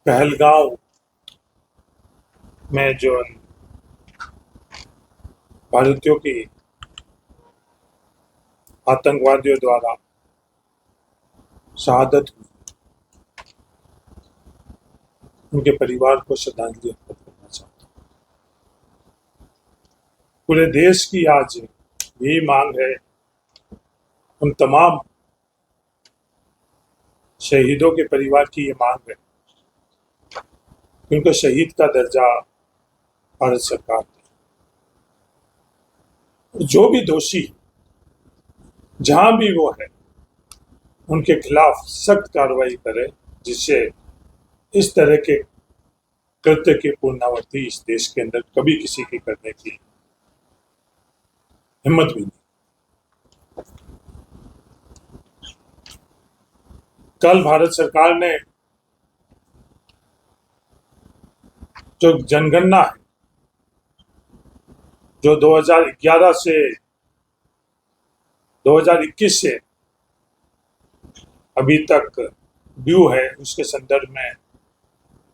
पहलगांव में जो भारतीयों की आतंकवादियों द्वारा शहादत हुई, उनके परिवार को श्रद्धांजलि अर्पित करना चाहता हूँ। पूरे देश की आज यही मांग है, उन तमाम शहीदों के परिवार की ये मांग है कि उनको शहीद का दर्जा भारत सरकार दे। जो भी दोषी जहां भी वो है, उनके खिलाफ सख्त कार्रवाई करे, जिससे इस तरह के कृत्य की पुनरावृत्ति इस देश के अंदर कभी किसी की करने की हिम्मत भी नहीं। कल भारत सरकार ने जो जनगणना है, जो 2011 से 2021 से अभी तक ड्यू है, उसके संदर्भ में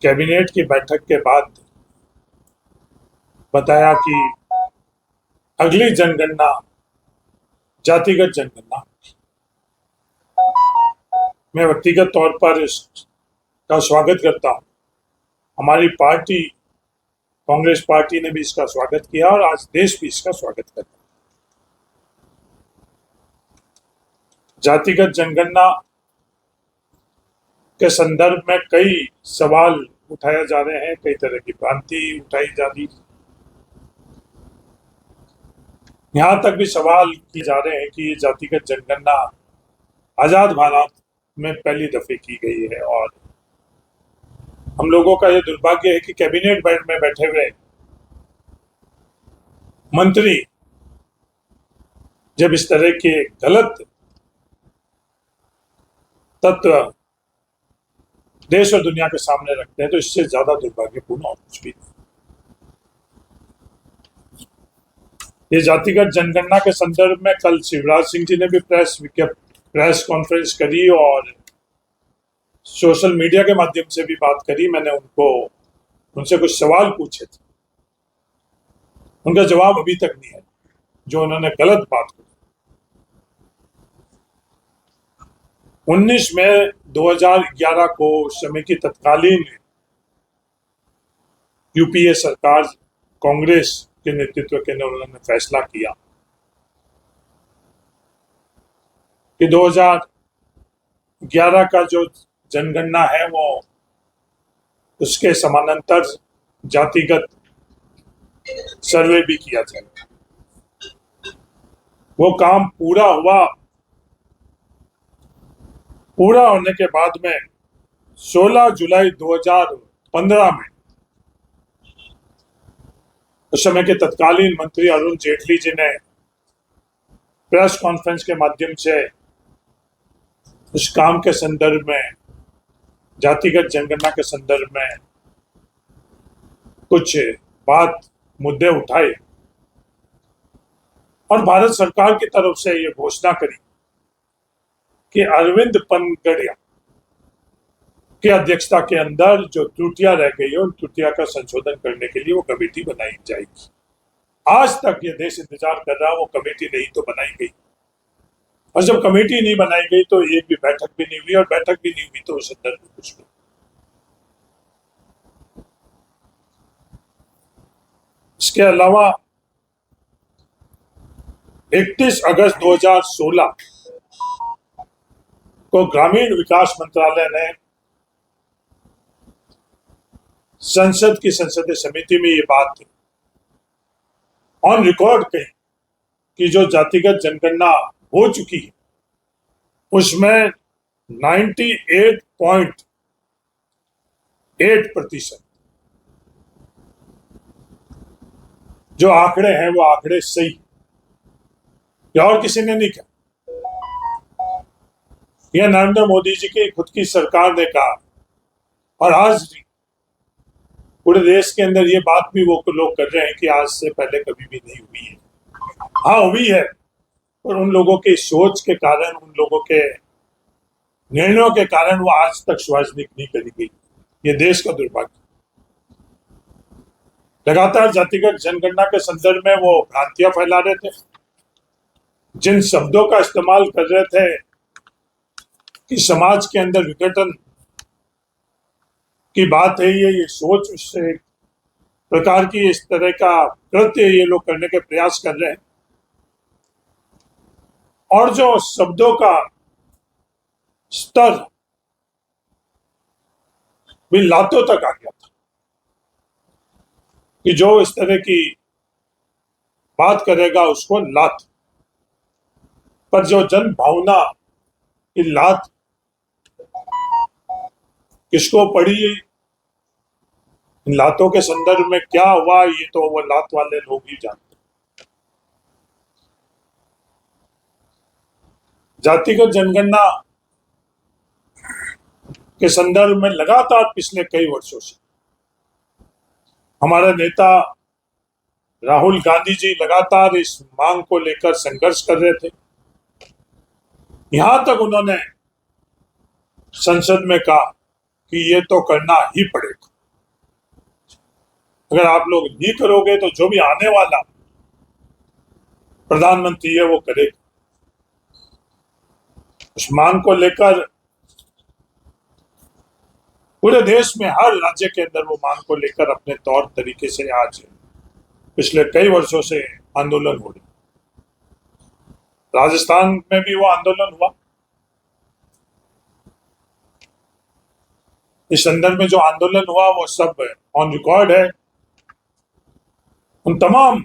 कैबिनेट की बैठक के बाद बताया कि अगली जनगणना जातिगत जनगणना। मैं व्यक्तिगत तौर पर इसका स्वागत करता हूं। हमारी पार्टी कांग्रेस पार्टी ने भी इसका स्वागत किया और आज देश भी इसका स्वागत करता है। जातिगत जनगणना के संदर्भ में कई सवाल उठाए जा रहे हैं, कई तरह की भ्रांति उठाई जा रही, यहां तक भी सवाल किए जा रहे हैं कि ये जातिगत जनगणना आजाद भारत में पहली दफे की गई है। और हम लोगों का यह दुर्भाग्य है कि कैबिनेट में बैठे हुए मंत्री जब इस तरह के गलत तत्व देश और दुनिया के सामने रखते हैं, तो इससे ज्यादा दुर्भाग्यपूर्ण और कुछ भी नहीं। ये जातिगत जनगणना के संदर्भ में कल शिवराज सिंह जी ने भी प्रेस कॉन्फ्रेंस करी और सोशल मीडिया के माध्यम से भी बात करी। मैंने उनसे कुछ सवाल पूछे थे, उनका जवाब अभी तक नहीं है, जो उन्होंने गलत बात करी। 19 मई 2011 को समय की तत्कालीन यूपीए सरकार कांग्रेस के नेतृत्व के उन्होंने फैसला किया कि 2011 का जो जनगणना है वो उसके समानांतर जातिगत सर्वे भी किया जाए। वो काम पूरा हुआ। पूरा होने के बाद में 16 जुलाई 2015 में उस समय के तत्कालीन मंत्री अरुण जेटली जी ने प्रेस कॉन्फ्रेंस के माध्यम से उस काम के संदर्भ में, जातिगत जनगणना के संदर्भ में कुछ मुद्दे उठाए और भारत सरकार की तरफ से ये घोषणा करी कि अरविंद पनगड़िया की अध्यक्षता के अंदर जो त्रुटियां रह गई है, उन त्रुटियां का संशोधन करने के लिए वो कमेटी बनाई जाएगी। आज तक ये देश इंतजार कर रहा है, वो कमेटी नहीं तो बनाई गई। और जब कमेटी नहीं बनाई गई तो एक भी बैठक भी नहीं हुई, और बैठक भी नहीं हुई तो उस संदर्भ में कुछ भी। इसके अलावा 31 अगस्त 2016 को ग्रामीण विकास मंत्रालय ने संसद की संसदीय समिति में ये बात ऑन रिकॉर्ड कही कि जो जातिगत जनगणना हो चुकी है उसमें 98.8% जो आंकड़े हैं वो आंकड़े सही, या और किसी ने नहीं कहा। यह नरेंद्र मोदी जी की खुद की सरकार ने कहा, और आज पूरे देश के अंदर ये बात भी वो लोग कर रहे हैं कि आज से पहले कभी भी नहीं हुई है। हाँ हुई है, और उन लोगों की सोच के कारण, उन लोगों के निर्णयों के कारण वो आज तक सार्वजनिक नहीं करी गई। ये देश का दुर्भाग्य। लगातार जातिगत जनगणना के संदर्भ में वो भ्रांतियां फैला रहे थे, जिन शब्दों का इस्तेमाल कर रहे थे कि समाज के अंदर विघटन की बात है, ये सोच से प्रकार की इस तरह का कृत्य ये लोग करने के प्रयास कर रहे हैं, और जो शब्दों का स्तर भी लातों तक आ गया था कि जो इस तरह की बात करेगा उसको लात, पर जो जन भावना की लात किसको पड़ी, इन लातों के संदर्भ में क्या हुआ ये तो वो लात वाले लोग ही जानते। जातिगत जनगणना के संदर्भ में लगातार पिछले कई वर्षों से हमारे नेता राहुल गांधी जी लगातार इस मांग को लेकर संघर्ष कर रहे थे। यहां तक उन्होंने संसद में कहा कि ये तो करना ही पड़ेगा, अगर आप लोग नहीं करोगे तो जो भी आने वाला प्रधानमंत्री है वो करेगा। उस मांग को लेकर पूरे देश में हर राज्य के अंदर वो मांग को लेकर अपने तौर तरीके से आज पिछले कई वर्षों से आंदोलन हो रही। राजस्थान में भी वो आंदोलन हुआ। इस संदर्भ में जो आंदोलन हुआ वो सब ऑन रिकॉर्ड है। उन तमाम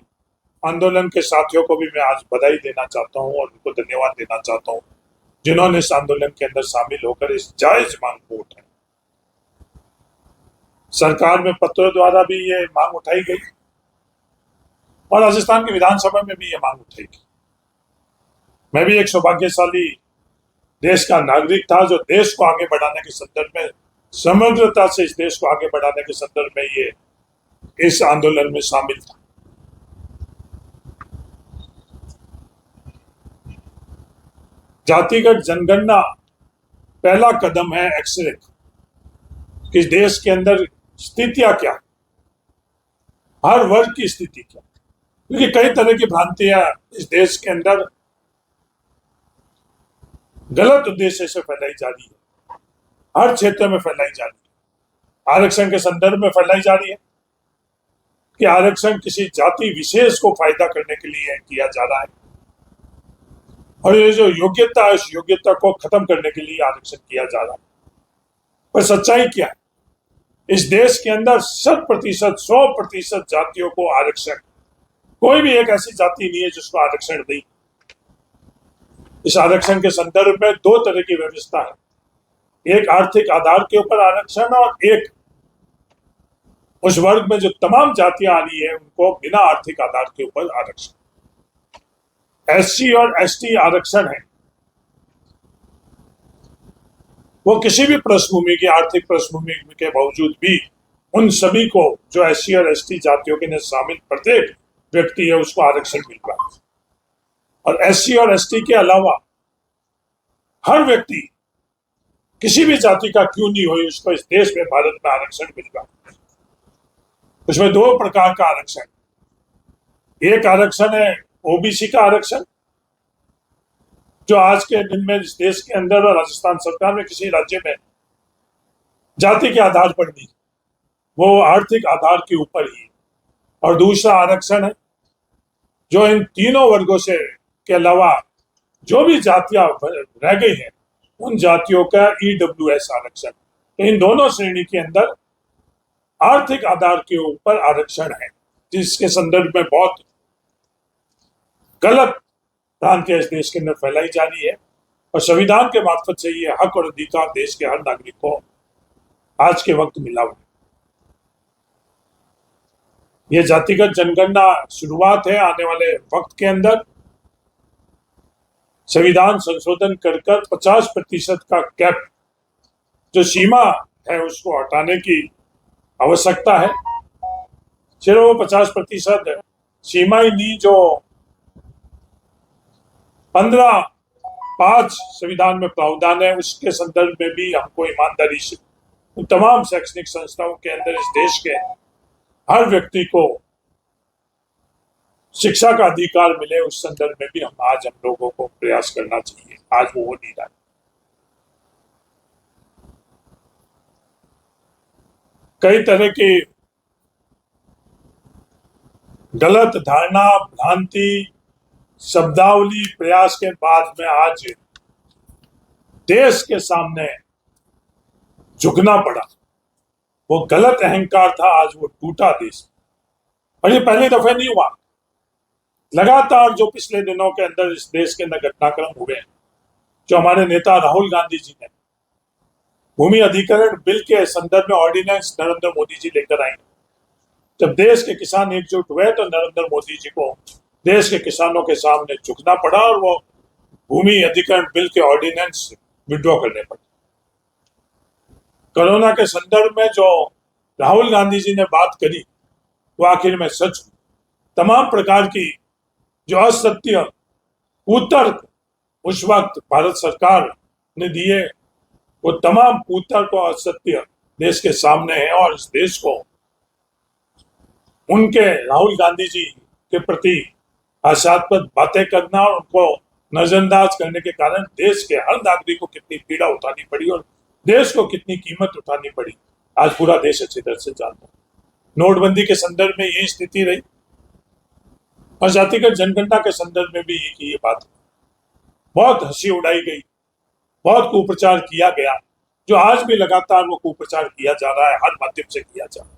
आंदोलन के साथियों को भी मैं आज बधाई देना चाहता हूं और उनको धन्यवाद देना चाहता हूं जिन्होंने इस आंदोलन के अंदर शामिल होकर इस जायज मांग को उठाई। सरकार में पत्रों द्वारा भी ये मांग उठाई गई और राजस्थान की विधानसभा में भी ये मांग उठाई गई। मैं भी एक सौभाग्यशाली देश का नागरिक था जो देश को आगे बढ़ाने के संदर्भ में, समग्रता से इस देश को आगे बढ़ाने के संदर्भ में ये इस आंदोलन में शामिल था। जातिगत जनगणना पहला कदम है एक्सरे कि देश के अंदर स्थितियां क्या, हर वर्ग की स्थिति क्या, क्योंकि कई तरह की भ्रांतियां इस देश के अंदर गलत उद्देश्य से फैलाई जा रही है, हर क्षेत्र में फैलाई जा रही है। आरक्षण के संदर्भ में फैलाई जा रही है कि आरक्षण किसी जाति विशेष को फायदा करने के लिए किया जा रहा है और ये जो योग्यता है उस योग्यता को खत्म करने के लिए आरक्षण किया जा रहा है। पर सच्चाई क्या है? इस देश के अंदर 100% जातियों को आरक्षण, कोई भी एक ऐसी जाति नहीं है जिसको आरक्षण नहीं। इस आरक्षण के संदर्भ में दो तरह की व्यवस्था है, एक आर्थिक आधार के ऊपर आरक्षण और एक उस वर्ग में जो तमाम जातियां आ रही है उनको बिना आर्थिक आधार के ऊपर आरक्षण। एससी और एसटी आरक्षण है वो किसी भी पृष्ठभूमि की, आर्थिक पृष्ठभूमि के बावजूद भी उन सभी को जो एससी और एसटी जातियों के अंदर शामिल प्रत्येक व्यक्ति है उसको आरक्षण मिल रहा है। और एससी और एसटी के अलावा हर व्यक्ति किसी भी जाति का क्यों नहीं हो उसको इस देश में, भारत में आरक्षण मिल रहा है। उसमें दो प्रकार का आरक्षण, एक आरक्षण है ओबीसी का आरक्षण जो आज के दिन में इस देश के अंदर और राजस्थान सरकार में किसी राज्य में जाति के आधार पर नहीं, वो आर्थिक आधार के ऊपर ही। और दूसरा आरक्षण है जो इन तीनों वर्गों से के अलावा जो भी जातियां रह गई हैं उन जातियों का ईडब्ल्यूएस आरक्षण। तो इन दोनों श्रेणी के अंदर आर्थिक आधार के ऊपर आरक्षण है जिसके संदर्भ में बहुत गलत भ्रांतियां इस देश के अंदर फैलाई जा रही है और संविधान के मार्फत से ये हक और अधिकार देश के हर नागरिक को आज के वक्त मिला हुआ है। ये जातिगत जनगणना शुरुआत है, आने वाले वक्त के अंदर संविधान संशोधन कर 50% का कैप जो सीमा है उसको हटाने की आवश्यकता है। सिर्फ वो 50% सीमा ही नहीं, जो 15(5) संविधान में प्रावधान है उसके संदर्भ में भी हमको ईमानदारी से उन तमाम शैक्षणिक संस्थाओं के अंदर इस देश के हर व्यक्ति को शिक्षा का अधिकार मिले, उस संदर्भ में भी हम लोगों को प्रयास करना चाहिए। आज वो हो नहीं रहा। कई तरह की गलत धारणा, भ्रांति, शब्दावली प्रयास के बाद में आज देश के सामने झुकना पड़ा। वो गलत अहंकार था, आज वो टूटा देश। और ये पहली दफे नहीं हुआ। लगातार जो पिछले दिनों के अंदर इस देश के अंदर घटनाक्रम हुए, जो हमारे नेता राहुल गांधी जी ने भूमि अधिग्रहण बिल के संदर्भ में ऑर्डिनेंस नरेंद्र मोदी जी लेकर आए। जब देश के किसान एकजुट हुए तो नरेंद्र मोदी जी को देश के किसानों के सामने झुकना पड़ा और वो भूमि अधिग्रहण बिल के ऑर्डिनेंस विड्रॉ करने पड़े। कोरोना के संदर्भ में जो राहुल गांधी जी ने बात करी वो आखिर में सच हुई। तमाम प्रकार की जो असत्य कुतर्क उस वक्त भारत सरकार ने दिए, वो तमाम कुतर्क और असत्य देश के सामने है। और इस देश को उनके राहुल गांधी जी के प्रति हास्यास्पद बातें करना और उनको नजरअंदाज करने के कारण देश के हर नागरिक को कितनी पीड़ा उठानी पड़ी और देश को कितनी कीमत उठानी पड़ी, आज पूरा देश अच्छी तरह से जानता है। नोटबंदी के संदर्भ में यही स्थिति रही और जातिगत जनगणना के संदर्भ में भी ये बात बहुत हंसी उड़ाई गई, बहुत कुप्रचार किया गया, जो आज भी लगातार वो कुप्रचार किया जा रहा है, हर माध्यम से किया जा रहा है।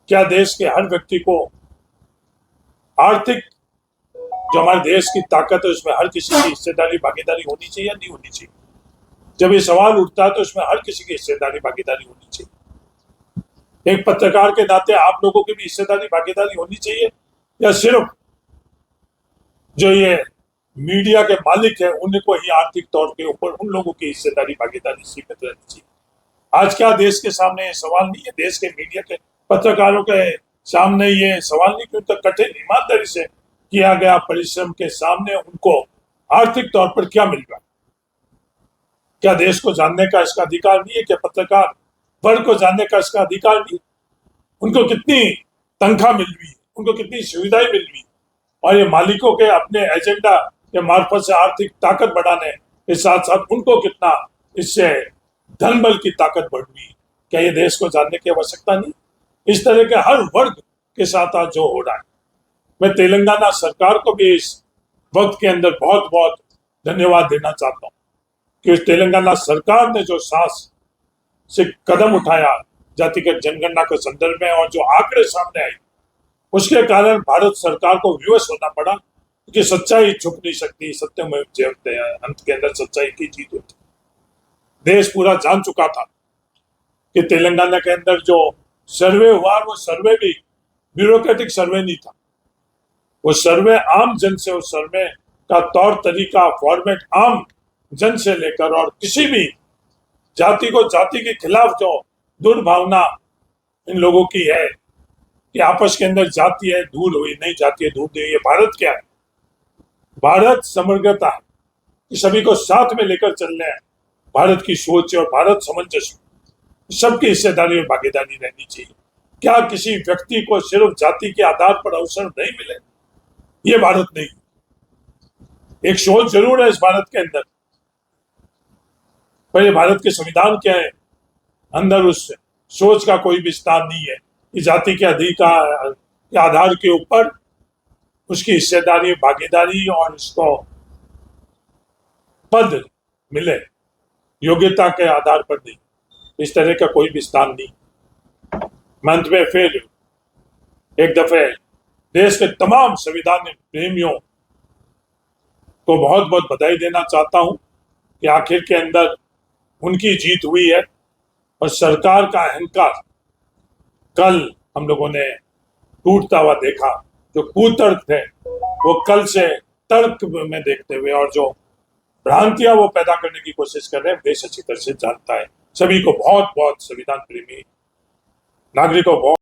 क्या देश के हर व्यक्ति को आर्थिक जो हमारे देश की ताकत है उसमें हर किसी की हिस्सेदारी भागीदारी होनी चाहिए या नहीं होनी चाहिए? जब ये सवाल उठता है तो उसमें हर किसी की हिस्सेदारी भागीदारी होनी चाहिए। एक पत्रकार के नाते आप लोगों की भी हिस्सेदारी भागीदारी होनी चाहिए या सिर्फ जो ये मीडिया के मालिक है उनको ही आर्थिक तौर के ऊपर उन लोगों की हिस्सेदारी भागीदारी सीमित रहनी चाहिए? आज क्या देश के सामने ये सवाल नहीं है, देश के मीडिया के पत्रकारों के सामने ये सवाल नहीं, क्योंकि कठिन ईमानदारी से किया गया परिश्रम के सामने उनको आर्थिक तौर पर क्या मिल रहा है? क्या देश को जानने का इसका अधिकार नहीं है? क्या पत्रकार वर्ग को जानने का इसका अधिकार नहीं? उनको कितनी तनख्वाह मिल रही है, उनको कितनी सुविधाएं मिल रही है, और ये मालिकों के अपने एजेंडा के मार्फत से आर्थिक ताकत बढ़ाने के साथ साथ उनको कितना इससे धन बल की ताकत बढ़ रही है? क्या ये देश को जानने की आवश्यकता नहीं? इस तरह के हर वर्ग के साथ आज जो हो रहा है, मैं तेलंगाना सरकार को भी इस वक्त के अंदर बहुत बहुत धन्यवाद देना चाहता हूँ कि तेलंगाना सरकार ने जो साहस से कदम उठाया जातिगत जनगणना के संदर्भ में और जो आंकड़े सामने आए, उसके कारण भारत सरकार को विवश होना पड़ा कि सच्चाई छुप नहीं सकती, सत्यमेव जयते, अंत के अंदर सच्चाई की जीत होती। देश पूरा जान चुका था कि तेलंगाना के अंदर जो सर्वे हुआ वो सर्वे भी ब्यूरोक्रेटिक सर्वे नहीं था, वो सर्वे आम जन से, उस सर्वे का तौर तरीका फॉर्मेट आम जन से लेकर और किसी भी जाति को जाति के खिलाफ जो दुर्भावना इन लोगों की है कि आपस के अंदर जाति है दूर हुई, नहीं जाति है दूर हुई। ये भारत क्या है? भारत समग्रता है कि सभी को साथ में लेकर चलने हैं, भारत की सोच और भारत सामंजस्य, सबकी हिस्सेदारी और भागीदारी रहनी चाहिए। क्या किसी व्यक्ति को सिर्फ जाति के आधार पर अवसर नहीं मिले? ये भारत नहीं। एक सोच जरूर है इस भारत के अंदर, पर ये भारत के संविधान के अंदर उस सोच का कोई विस्तार नहीं है कि जाति के अधिकार के आधार के ऊपर उसकी हिस्सेदारी भागीदारी और उसको पद मिले, योग्यता के आधार पर नहीं। इस तरह का कोई विस्तार नहीं। मैं अंत में फिर एक दफे देश के तमाम संविधान प्रेमियों को बहुत बहुत बधाई देना चाहता हूं कि आखिर के अंदर उनकी जीत हुई है और सरकार का अहंकार कल हम लोगों ने टूटता हुआ देखा। जो कुतर्क थे वो कल से तर्क में देखते हुए और जो भ्रांतियां वो पैदा करने की कोशिश कर रहे हैं, देश अच्छी तरह से जानता है। सभी को बहुत बहुत संविधान प्रेमी नागरिकों को